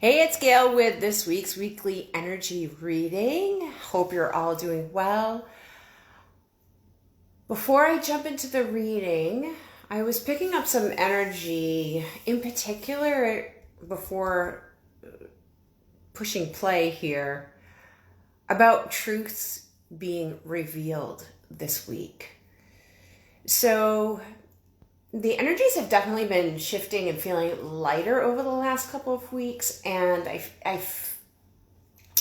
Hey, it's Gail with this week's weekly energy reading. Hope you're all doing well. Before I jump into the reading, I was picking up some energy, in particular before pushing play here, about truths being revealed this week. So the energies have definitely been shifting and feeling lighter over the last couple of weeks, and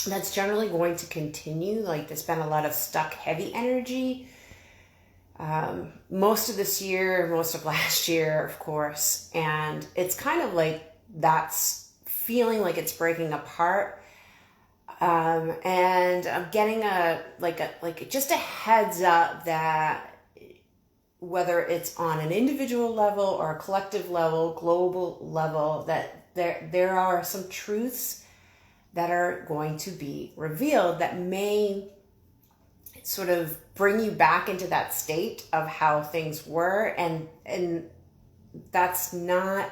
that's generally going to continue. Like, there's been a lot of stuck heavy energy most of this year, most of last year, of course, and it's kind of like that's feeling like it's breaking apart. And I'm getting just a heads up that whether it's on an individual level or a collective level, global level, that there are some truths that are going to be revealed that may sort of bring you back into that state of how things were, and that's not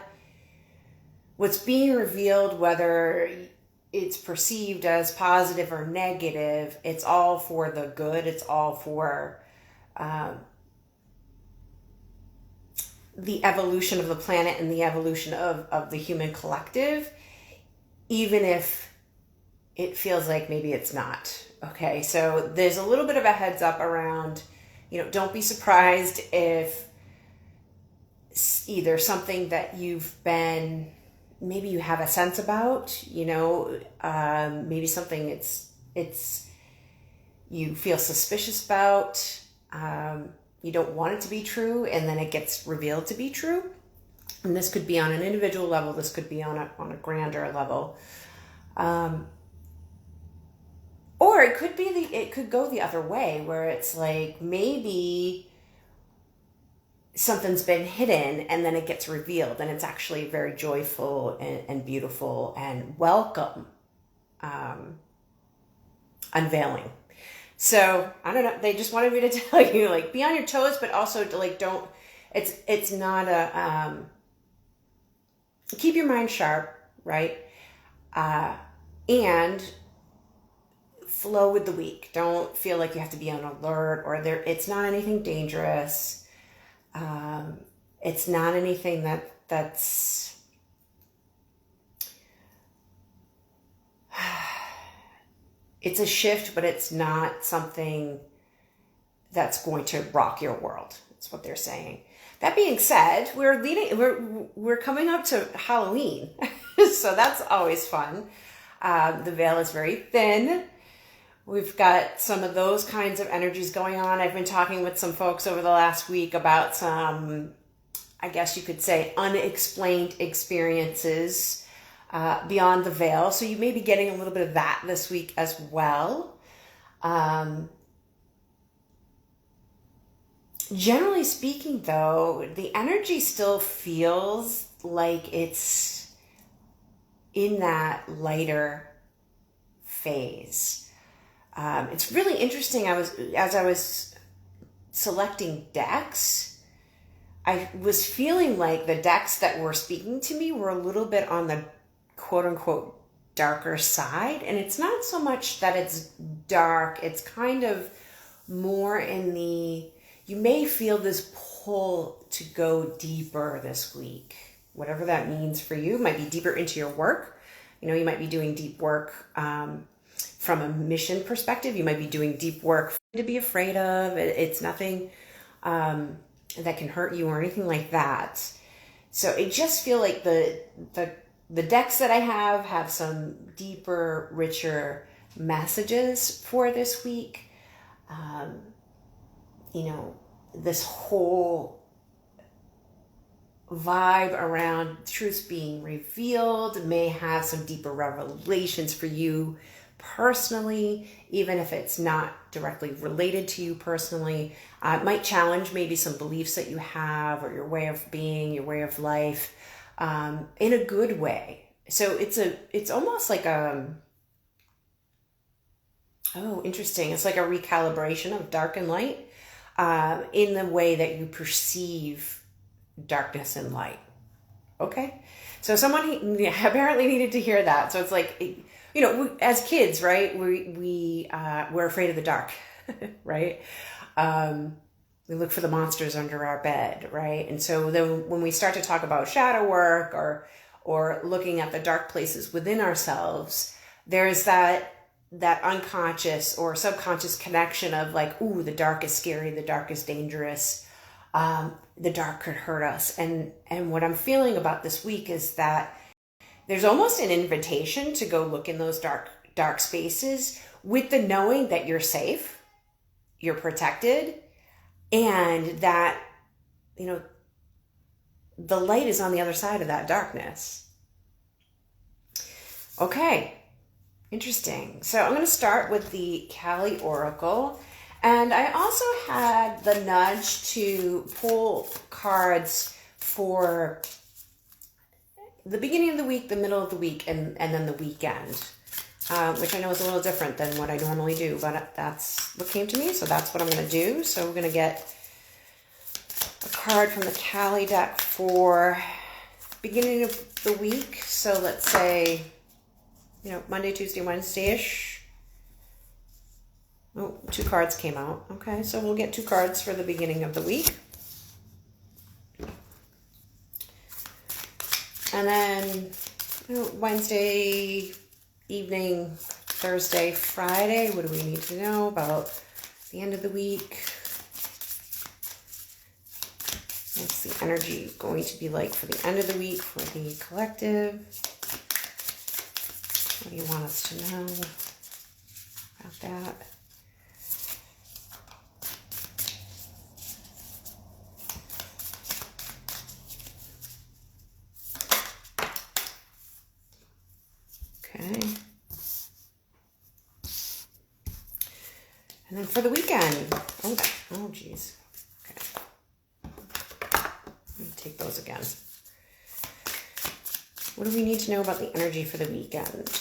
what's being revealed, whether it's perceived as positive or negative. It's all for the good. It's all for the evolution of the planet and the evolution of the human collective, even if it feels like maybe it's not. Okay, so there's a little bit of a heads up around, don't be surprised if either something that maybe you have a sense about, maybe something it's you feel suspicious about, you don't want it to be true, and then it gets revealed to be true. And this could be on an individual level. This could be on a grander level. Or it could go the other way, where it's like maybe something's been hidden and then it gets revealed, and it's actually very joyful and beautiful and welcome unveiling. So I don't know. They just wanted me to tell you, be on your toes, but also don't. It's not keep your mind sharp, right? And flow with the week. Don't feel like you have to be on alert it's not anything dangerous. It's not anything that's it's a shift, but it's not something that's going to rock your world. That's what they're saying. That being said, we're coming up to Halloween, so that's always fun. The veil is very thin. We've got some of those kinds of energies going on. I've been talking with some folks over the last week about some, I guess you could say, unexplained experiences beyond the veil. So you may be getting a little bit of that this week as well. Generally speaking, though, the energy still feels like it's in that lighter phase. It's really interesting. As I was selecting decks, I was feeling like the decks that were speaking to me were a little bit on the quote unquote darker side. And it's not so much that it's dark. It's kind of more you may feel this pull to go deeper this week, whatever that means for you. It might be deeper into your work. You might be doing deep work from a mission perspective. You might be doing deep work to be afraid of. It's nothing that can hurt you or anything like that. So I just feel like the decks that I have some deeper, richer messages for this week. This whole vibe around truths being revealed may have some deeper revelations for you personally, even if it's not directly related to you personally. It might challenge maybe some beliefs that you have, or your way of being, your way of life, in a good way. So it's almost like interesting. It's like a recalibration of dark and light in the way that you perceive darkness and light. Okay? So someone apparently needed to hear that. So it's like, you know, as kids, right? We're afraid of the dark, right? We look for the monsters under our bed, right? And so then when we start to talk about shadow work or looking at the dark places within ourselves, there's that unconscious or subconscious connection of like, ooh, the dark is scary, the dark is dangerous, the dark could hurt us. And what I'm feeling about this week is that there's almost an invitation to go look in those dark spaces with the knowing that you're safe, you're protected, and that, you know, the light is on the other side of that darkness. Okay, interesting. So I'm going to start with the Kali Oracle. And I also had the nudge to pull cards for the beginning of the week, the middle of the week, and then the weekend, which I know is a little different than what I normally do, but that's what came to me, so that's what I'm going to do. So we're going to get a card from the Kali deck for beginning of the week. So let's say, you know, Monday, Tuesday, Wednesday-ish. Oh, 2 cards came out. Okay, so we'll get 2 cards for the beginning of the week. And then, you know, Wednesday evening, Thursday, Friday. What do we need to know about the end of the week? What's the energy going to be like for the end of the week for the collective? What do you want us to know about that? Okay. And then for the weekend, oh geez. Okay. Let me take those again. What do we need to know about the energy for the weekend?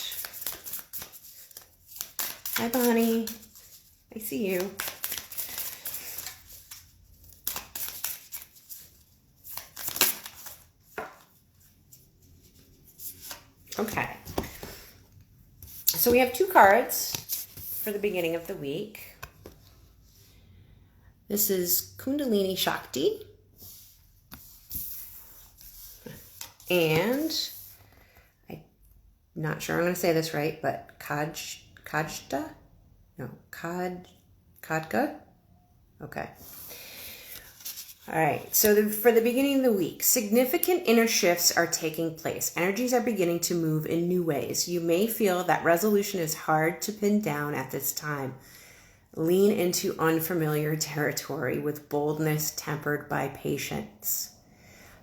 Hi, Bonnie. I see you. Okay. So we have 2 cards for the beginning of the week. This is Kundalini Shakti. And I'm not sure I'm going to say this right, but Kadga? Okay. All right, so for the beginning of the week, significant inner shifts are taking place. Energies are beginning to move in new ways. You may feel that resolution is hard to pin down at this time. Lean into unfamiliar territory with boldness tempered by patience.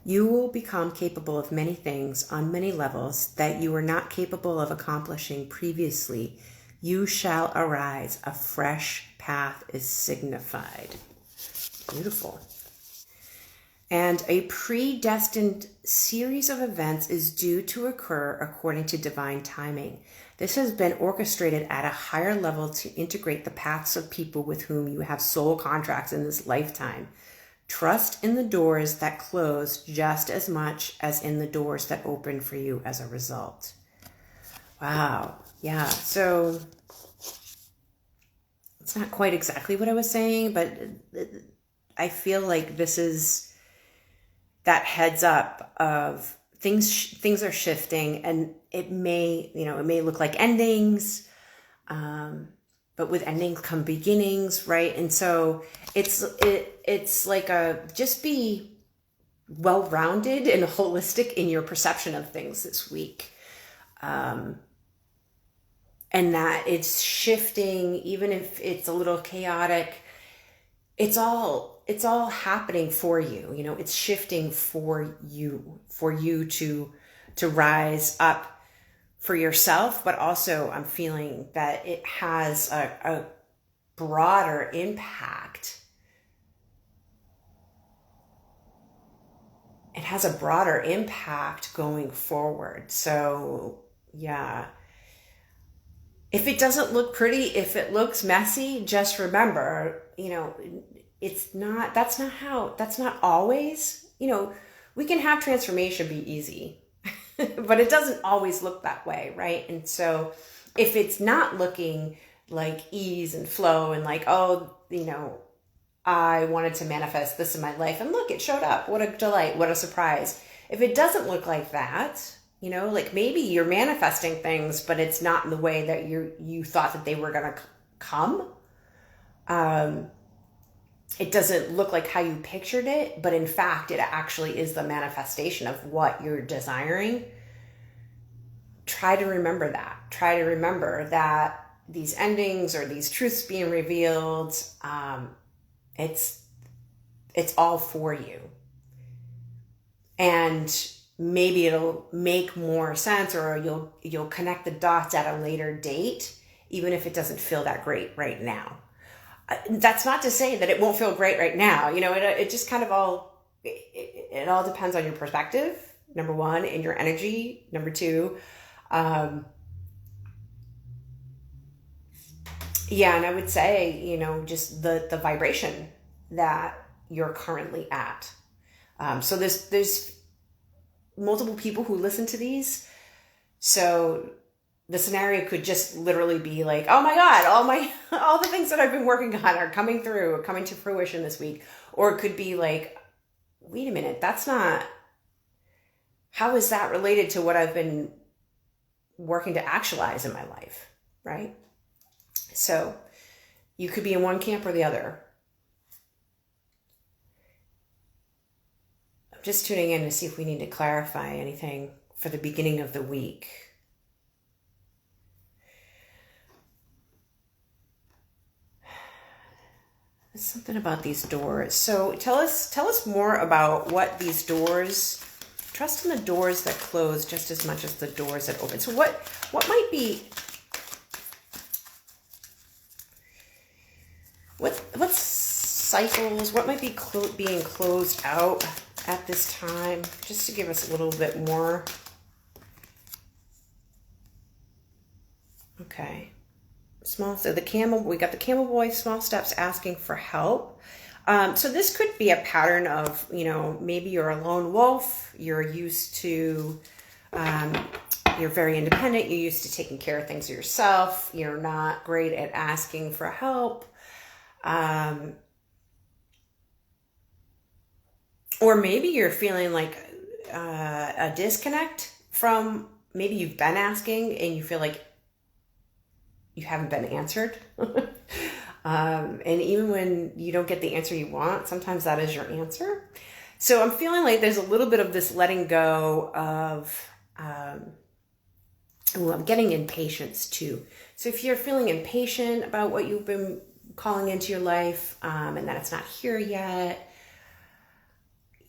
You will become capable of many things on many levels that you were not capable of accomplishing previously. You shall arise. A fresh path is signified. Beautiful. And a predestined series of events is due to occur according to divine timing. This has been orchestrated at a higher level to integrate the paths of people with whom you have soul contracts in this lifetime. Trust in the doors that close just as much as in the doors that open for you as a result. Wow. Yeah. So it's not quite exactly what I was saying, but I feel like this is that heads up of things are shifting, and it may look like endings, but with endings come beginnings, right? And so it's like just be well-rounded and holistic in your perception of things this week, and that it's shifting, even if it's a little chaotic. It's all happening for you. You know, it's shifting for you to rise up for yourself, but also I'm feeling that it has a broader impact. It has a broader impact going forward. So yeah. If it doesn't look pretty, if it looks messy, just remember, that's not always, we can have transformation be easy. but it doesn't always look that way, right? And so if it's not looking like ease and flow and like, oh, I wanted to manifest this in my life and look, it showed up. What a delight. What a surprise. If it doesn't look like that, like maybe you're manifesting things, but it's not in the way that you thought that they were going to come. It doesn't look like how you pictured it, but in fact, it actually is the manifestation of what you're desiring. Try to remember that. Try to remember that these endings or these truths being revealed, it's all for you. And maybe it'll make more sense, or you'll connect the dots at a later date, even if it doesn't feel that great right now. That's not to say that it won't feel great right now. It just kind of all depends on your perspective, number one, and your energy, number two. And I would say, just the vibration that you're currently at. So there's multiple people who listen to these. So the scenario could just literally be like, oh my God, all the things that I've been working on are coming to fruition this week. Or it could be like, wait a minute, how is that related to what I've been working to actualize in my life, right? So you could be in one camp or the other. I'm just tuning in to see if we need to clarify anything for the beginning of the week. There's something about these doors. So tell us more about what these doors. Trust in the doors that close just as much as the doors that open. So what might be, what cycles, what might be being closed out at this time, just to give us a little bit more. Okay. So we got the camel boy, small steps, asking for help. So this could be a pattern of, maybe you're a lone wolf, you're used to, you're very independent, you're used to taking care of things yourself, you're not great at asking for help. Or maybe you're feeling like a disconnect from, maybe you've been asking and you feel like you haven't been answered. And even when you don't get the answer you want, sometimes that is your answer. So I'm feeling like there's a little bit of this letting go of, I'm getting impatience too. So if you're feeling impatient about what you've been calling into your life, and that it's not here yet,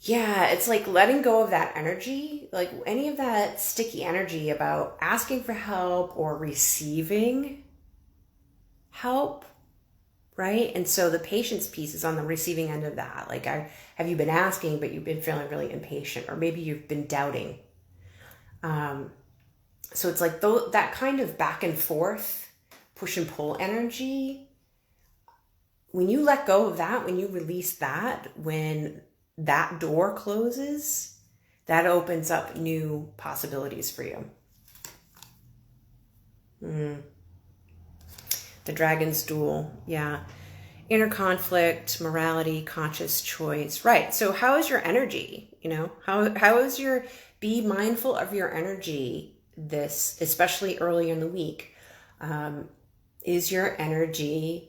it's like letting go of that energy, like any of that sticky energy about asking for help or receiving help. Right? And so the patience piece is on the receiving end of that. Like, have you been asking, but you've been feeling really impatient, or maybe you've been doubting. So it's like that kind of back and forth, push and pull energy. When you let go of that, when you release that, when that door closes, that opens up new possibilities for you. The dragon's duel. Yeah. Inner conflict, morality, conscious choice. Right. So how is your energy? How is be mindful of your energy especially early in the week. Is your energy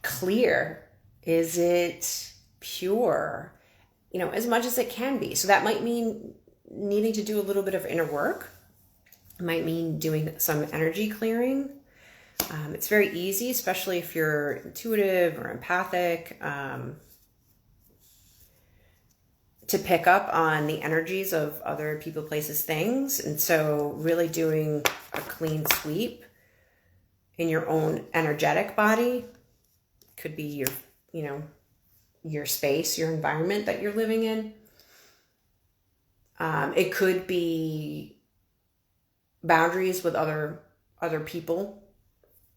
clear? Is it pure? As much as it can be. So that might mean needing to do a little bit of inner work. It might mean doing some energy clearing. It's very easy, especially if you're intuitive or empathic, to pick up on the energies of other people, places, things. And so really doing a clean sweep in your own energetic body could be your space, your environment that you're living in. It could be boundaries with other people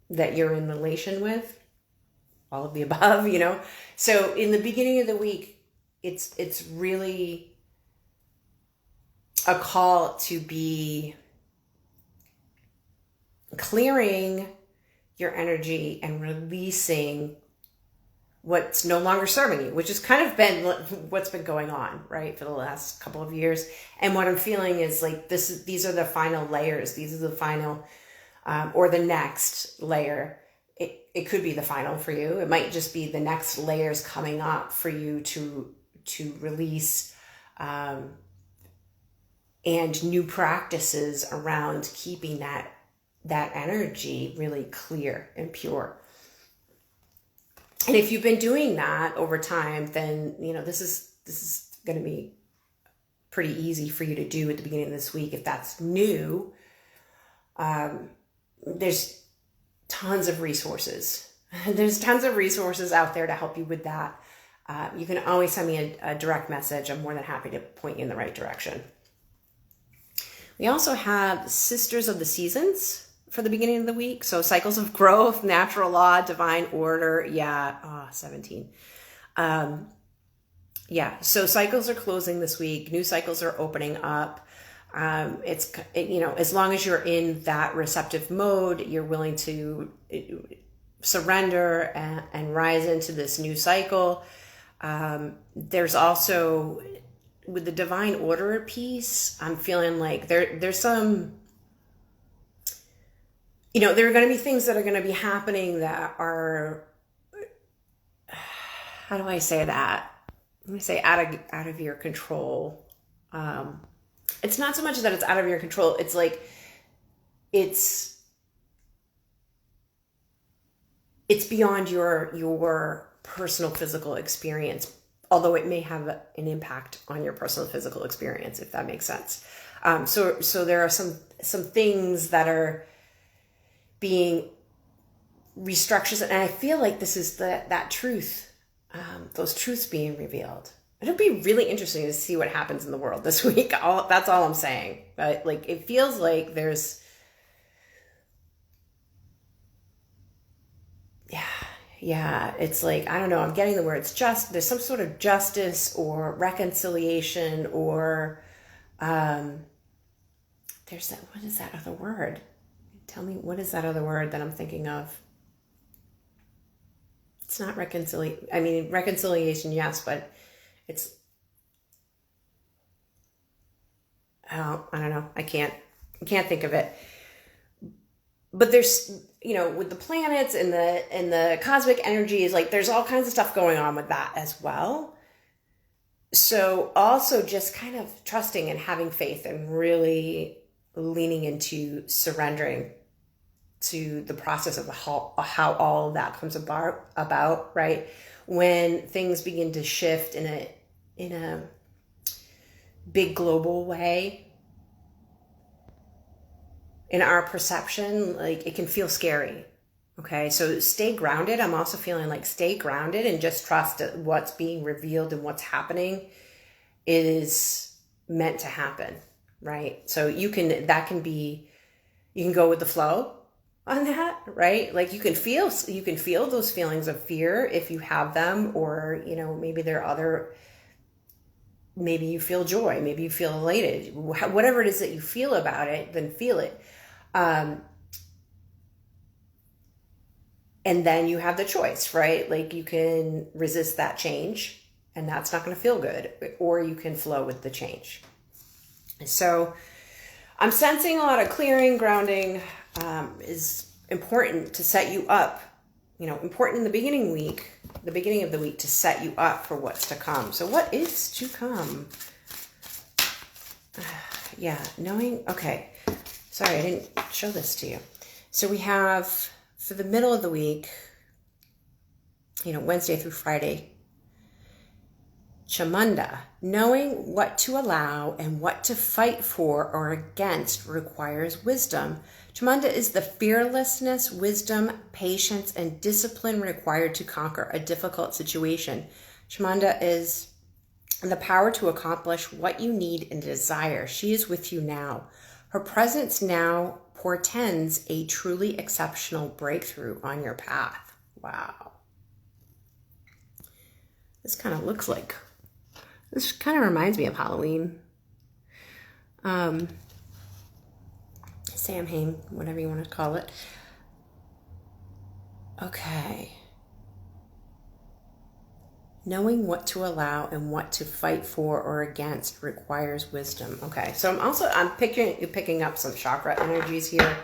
that you're in relation with, all of the above, So in the beginning of the week, it's really a call to be clearing your energy and releasing what's no longer serving you, which has kind of been what's been going on, right, for the last couple of years. And what I'm feeling is like these are the final layers. These are the final, or the next layer. It could be the final for you. It might just be the next layers coming up for you to release, and new practices around keeping that energy really clear and pure. And if you've been doing that over time, then, this is going to be pretty easy for you to do at the beginning of this week. If that's new, there's tons of resources. There's tons of resources out there to help you with that. You can always send me a direct message. I'm more than happy to point you in the right direction. We also have Sisters of the Seasons for the beginning of the week. So cycles of growth, natural law, divine order. 17. So cycles are closing this week. New cycles are opening up. As long as you're in that receptive mode, you're willing to surrender and rise into this new cycle. There's also, with the divine order piece, I'm feeling like there's some, there are going to be things that are going to be happening that are, how do I say that? I'm going to say out of your control. It's not so much that it's out of your control. It's like, it's beyond your personal physical experience, although it may have an impact on your personal physical experience, if that makes sense. So there are some things that are being restructured, and I feel like this is that truth, those truths being revealed. It'll be really interesting to see what happens in the world this week. That's all I'm saying. But like, it feels like there's, it's like, I don't know, I'm getting the words there's some sort of justice or reconciliation, or there's that, what is that other word? Tell me, what is that other word that I'm thinking of? It's not reconciliation, yes, but it's, I don't know. I can't think of it. But there's, with the planets and the cosmic energies, like there's all kinds of stuff going on with that as well. So also just kind of trusting and having faith and really leaning into surrendering to the process of how all of that comes about, right? When things begin to shift in a big global way, in our perception, like it can feel scary. Okay, so stay grounded. I'm also feeling like stay grounded and just trust that what's being revealed and what's happening is meant to happen, right? So you can go with the flow on that, right? Like you can feel those feelings of fear if you have them, or maybe you feel joy, maybe you feel elated, whatever it is that you feel about it, then feel it. And then you have the choice, right? Like you can resist that change and that's not going to feel good, or you can flow with the change. So I'm sensing a lot of clearing, grounding is important to set you up, important in the beginning of the week to set you up for what's to come. So what is to come? Okay. Sorry, I didn't show this to you. So we have, for the middle of the week, Wednesday through Friday, Chamunda, knowing what to allow and what to fight for or against requires wisdom. Chamunda is the fearlessness, wisdom, patience, and discipline required to conquer a difficult situation. Chamunda is the power to accomplish what you need and desire. She is with you now. Her presence now portends a truly exceptional breakthrough on your path. Wow. This kind of reminds me of Halloween. Samhain, whatever you want to call it. Okay. Knowing what to allow and what to fight for or against requires wisdom. Okay, so I'm picking up some chakra energies here.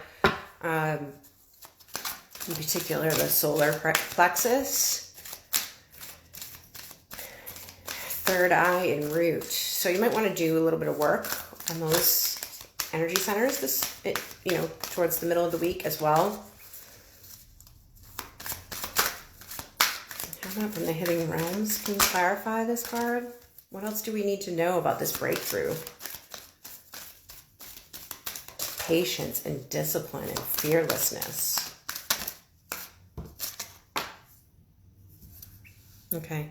In particular, the solar plexus, third eye, and root. So you might want to do a little bit of work on those energy centers towards the middle of the week as well. How about from the hidden realms? Can you clarify this card? What else do we need to know about this breakthrough? Patience and discipline and fearlessness. Okay.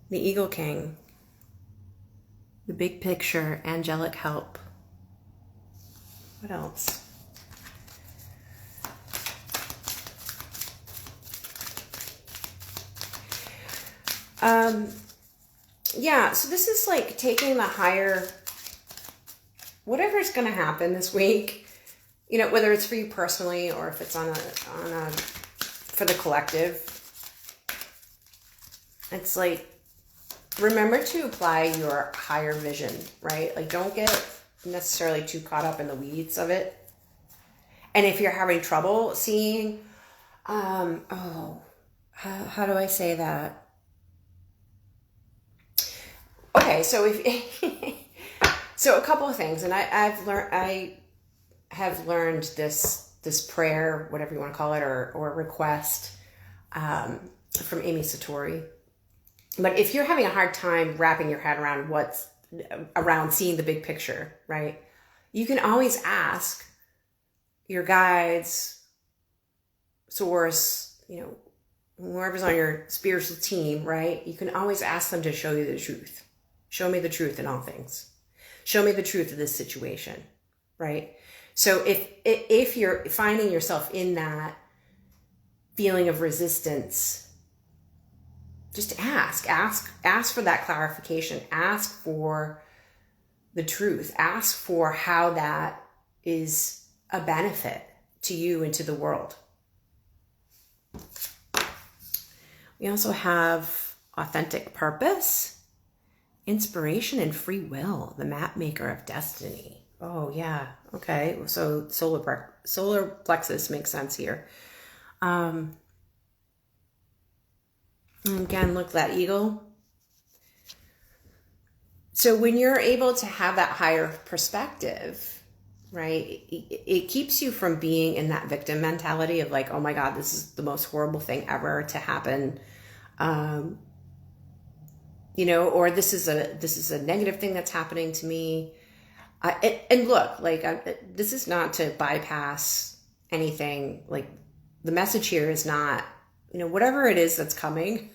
The Eagle King. The big picture, angelic help. What else? Yeah, so this is like taking the higher, whatever's going to happen this week, whether it's for you personally or if it's for the collective. It's like, remember to apply your higher vision, right? Like, don't get necessarily too caught up in the weeds of it. And if you're having trouble seeing, how do I say that? Okay, so so a couple of things, and I have learned this prayer, whatever you want to call it, or request, from Amy Satori. But if you're having a hard time wrapping your head around seeing the big picture, right? You can always ask your guides, source, whoever's on your spiritual team, right? You can always ask them to show you the truth. Show me the truth in all things. Show me the truth of this situation, right? So if you're finding yourself in that feeling of resistance, just ask for that clarification. Ask for the truth. Ask for how that is a benefit to you and to the world. We also have authentic purpose, inspiration, and free will, the map maker of destiny. Oh, yeah. Okay. So solar plexus makes sense here. Again, look, that eagle. So when you're able to have that higher perspective, right, it keeps you from being in that victim mentality of like, oh my God, this is the most horrible thing ever to happen. Or this is a negative thing that's happening to me. And look, like, this is not to bypass anything. Like, the message here is not, whatever it is that's coming.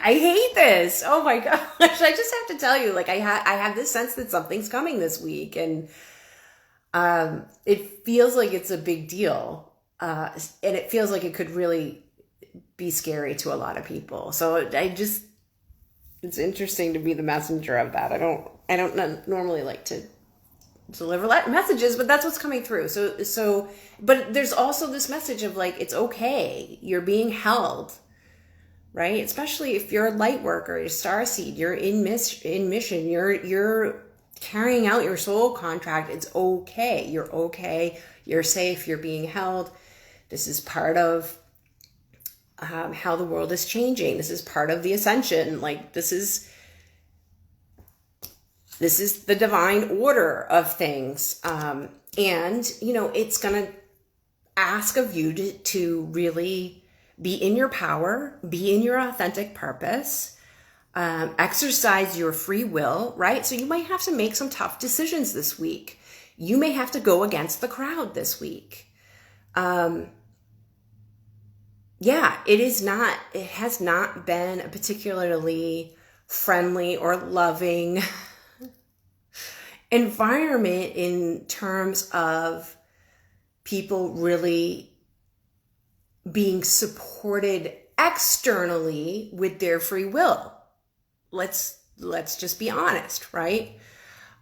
I hate this. Oh my gosh. I just have to tell you, like, I have this sense that something's coming this week, and it feels like it's a big deal. And it feels like it could really be scary to a lot of people. So it's interesting to be the messenger of that. I don't normally like to deliver messages, but that's what's coming through. So, but there's also this message of like, it's okay. You're being held, right? Especially if you're a light worker, you're a starseed, you're in mission, you're carrying out your soul contract. It's okay. You're okay. You're safe. You're being held. This is part of how the world is changing. This is part of the ascension. Like, this is the divine order of things. And, it's going to ask of you to really be in your power, be in your authentic purpose, exercise your free will, right? So you might have to make some tough decisions this week. You may have to go against the crowd this week. It has not been a particularly friendly or loving environment in terms of people really being supported externally with their free will. Let's just be honest, right?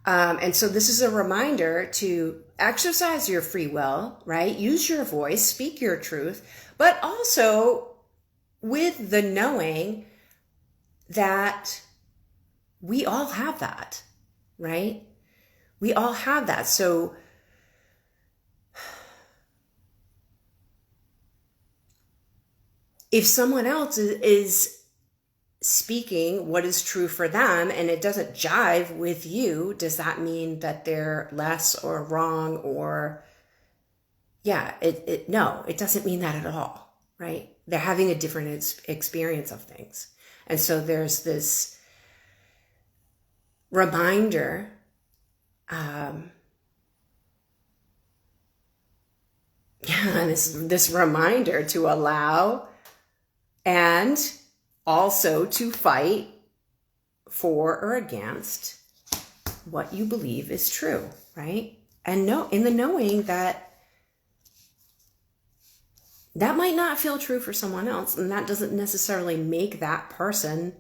And so this is a reminder to exercise your free will, right? Use your voice, speak your truth, but also with the knowing that we all have that, right? We all have that. So if someone else is speaking what is true for them and it doesn't jive with you, does that mean that they're less or wrong? Or no, it doesn't mean that at all, right? They're having a different experience of things. And so there's this reminder, this reminder to allow and also to fight for or against what you believe is true, right? And in the knowing that that might not feel true for someone else, and that doesn't necessarily make that person,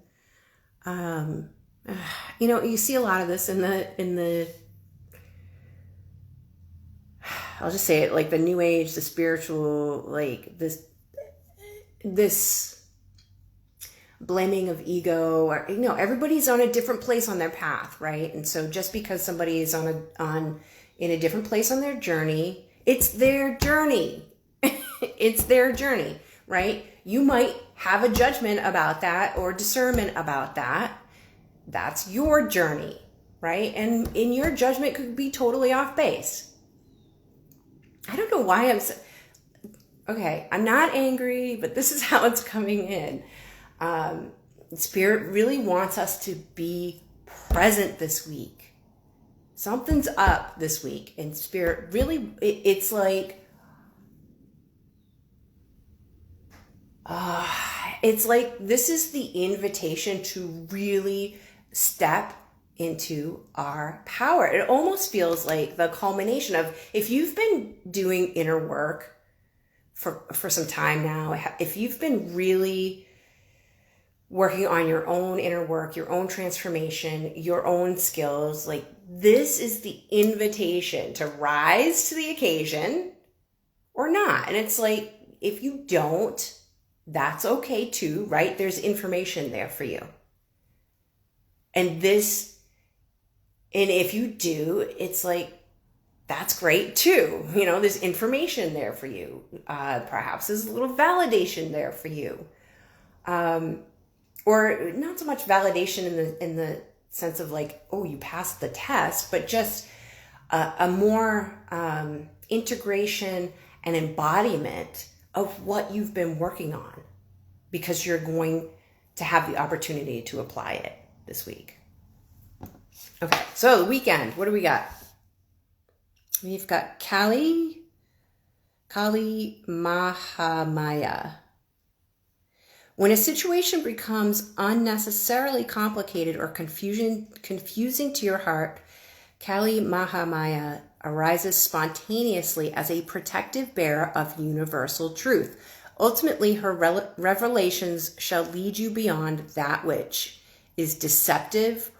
you see a lot of this in the I'll just say it, like the new age, the spiritual, like this blaming of ego, or everybody's on a different place on their path, right? And so just because somebody is in a different place on their journey, it's their journey. It's their journey, right? You might have a judgment about that or discernment about that. That's your journey, right? And your judgment could be totally off base. I don't know why okay, I'm not angry, but this is how it's coming in. Spirit really wants us to be present this week. Something's up this week, and Spirit really, it's like, this is the invitation to really step into our power. It almost feels like the culmination of, if you've been doing inner work for some time now, if you've been really working on your own inner work, your own transformation, your own skills, like this is the invitation to rise to the occasion or not. And it's like, if you don't, that's okay too, right? There's information there for you. And if you do, it's like, that's great too. There's information there for you. Perhaps there's a little validation there for you. Or not so much validation in the sense of like, oh, you passed the test, but just a more integration and embodiment of what you've been working on, because you're going to have the opportunity to apply it this week. Okay, so the weekend, what do we got? We've got Kali Mahamaya. When a situation becomes unnecessarily complicated or confusing to your heart, Kali Mahamaya arises spontaneously as a protective bearer of universal truth. Ultimately, her revelations shall lead you beyond that which is deceptive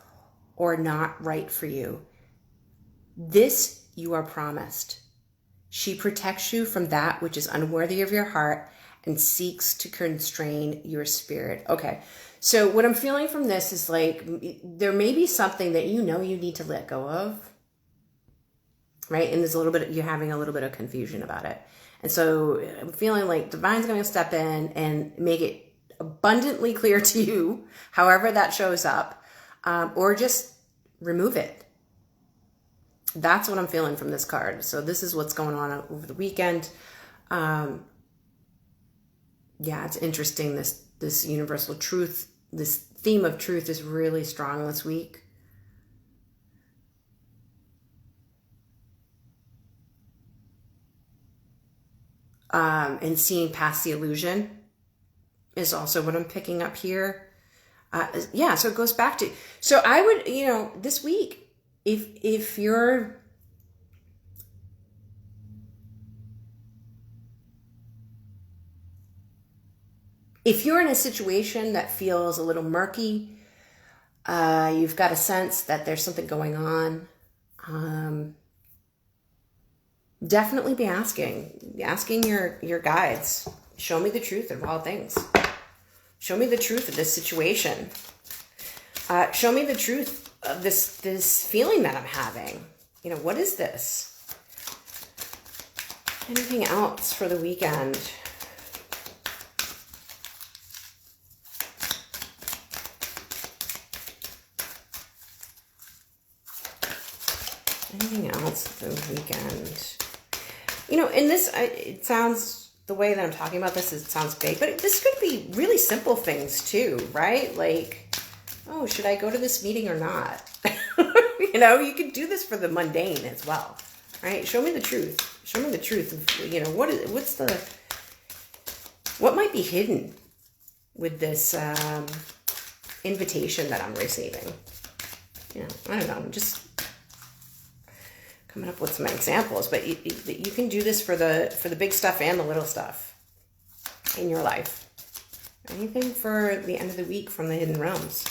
or not right for you. This you are promised. She protects you from that which is unworthy of your heart and seeks to constrain your spirit. Okay, so what I'm feeling from this is like, there may be something that you need to let go of, right? And there's you're having a little bit of confusion about it. And so I'm feeling like Divine's going to step in and make it abundantly clear to you, however that shows up, or just remove it. That's what I'm feeling from this card. So this is what's going on over the weekend. It's interesting. This universal truth, this theme of truth is really strong this week. And seeing past the illusion is also what I'm picking up here. So it goes back to, so I would, this week, if you're in a situation that feels a little murky, you've got a sense that there's something going on, Definitely be asking your guides, show me the truth of all things. Show me the truth of this situation. Show me the truth of this feeling that I'm having. You know, what is this? Anything else for the weekend? Anything else for the weekend? You know, in this, it sounds, the way that I'm talking about this, it sounds big, but this could be really simple things too, right? Like, oh, should I go to this meeting or not? You know, you could do this for the mundane as well, right? Show me the truth. Show me the truth of, you know, what might be hidden with this invitation that I'm receiving? You know, I don't know. I'm just coming up with some examples, but you can do this for the big stuff and the little stuff in your life. Anything for the end of the week from the hidden realms.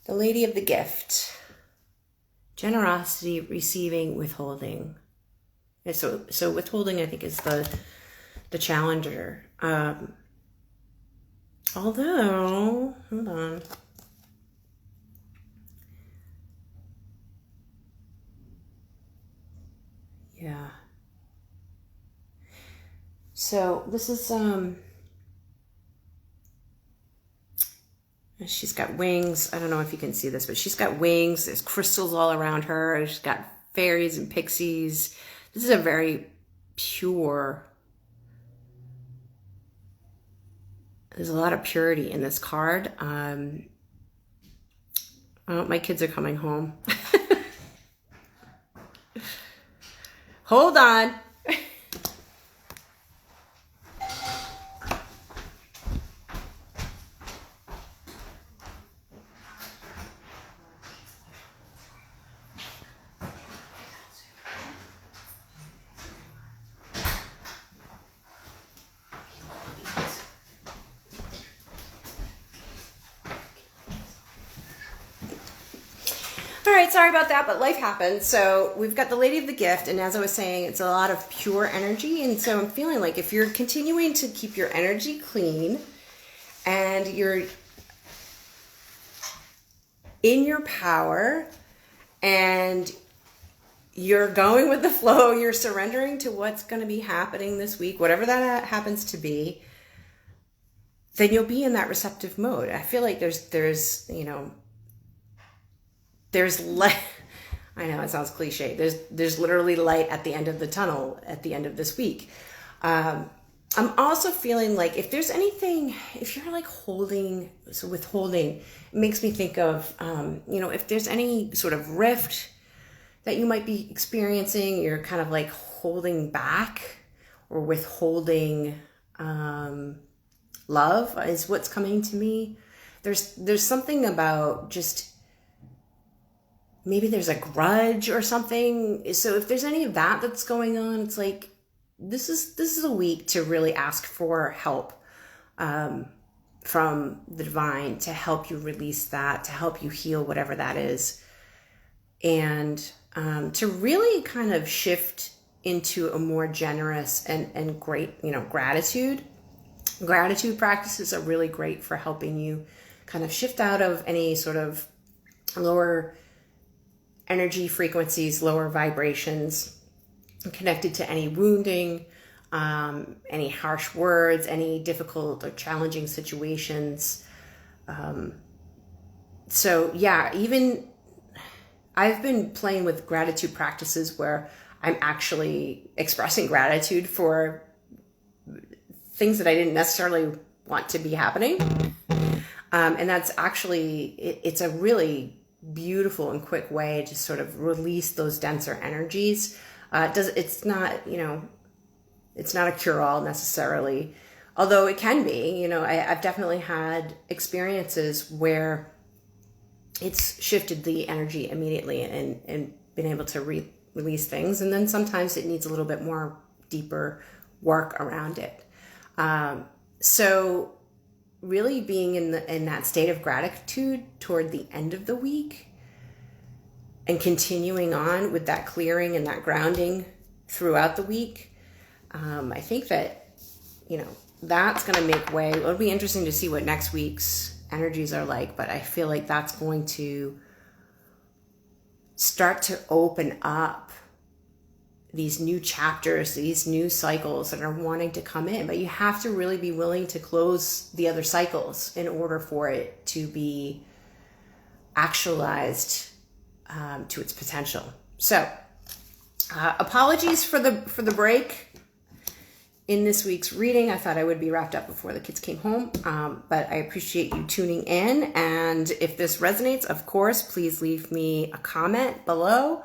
The Lady of the Gift. Generosity, receiving, withholding. And so withholding, I think, is the challenger. Although, hold on. Yeah. So this is she's got wings. I don't know if you can see this, but she's got wings. There's crystals all around her. She's got fairies and pixies. This is a very pure. There's a lot of purity in this card. Oh, my kids are coming home. Hold on. All right, sorry about that, but life happens. So we've got the Lady of the Gift, and as I was saying, it's a lot of pure energy, and so I'm feeling like if you're continuing to keep your energy clean and you're in your power and you're going with the flow, you're surrendering to what's going to be happening this week, whatever that happens to be, then you'll be in that receptive mode. I feel like there's you know, there's light. I know it sounds cliche. There's literally light at the end of the tunnel at the end of this week. I'm also feeling like if there's anything, if you're like holding, so withholding, it makes me think of, you know, if there's any sort of rift that you might be experiencing, you're kind of like holding back or withholding love is what's coming to me. There's something about just, maybe there's a grudge or something. So if there's any of that that's going on, it's like, this is a week to really ask for help from the divine to help you release that, to help you heal whatever that is. And to really kind of shift into a more generous and great, you know, gratitude. Gratitude practices are really great for helping you kind of shift out of any sort of lower energy frequencies, lower vibrations connected to any wounding, any harsh words, any difficult or challenging situations. So yeah, even I've been playing with gratitude practices where I'm actually expressing gratitude for things that I didn't necessarily want to be happening. And that's actually, it's a really beautiful and quick way to sort of release those denser energies. It's not, you know, it's not a cure-all necessarily, although it can be. You know, I've definitely had experiences where it's shifted the energy immediately and been able to release things. And then sometimes it needs a little bit more deeper work around it. So really being in that state of gratitude toward the end of the week and continuing on with that clearing and that grounding throughout the week. I think that, that's going to make way. It'll be interesting to see what next week's energies are like, but I feel like that's going to start to open up these new chapters, these new cycles that are wanting to come in. But you have to really be willing to close the other cycles in order for it to be actualized to its potential. So apologies for the break in this week's reading. I thought I would be wrapped up before the kids came home, but I appreciate you tuning in. And if this resonates, of course, please leave me a comment below.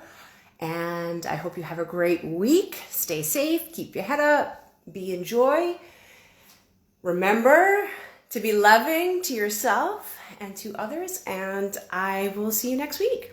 And I hope you have a great week. Stay safe, keep your head up, be in joy. Remember to be loving to yourself and to others, and I will see you next week.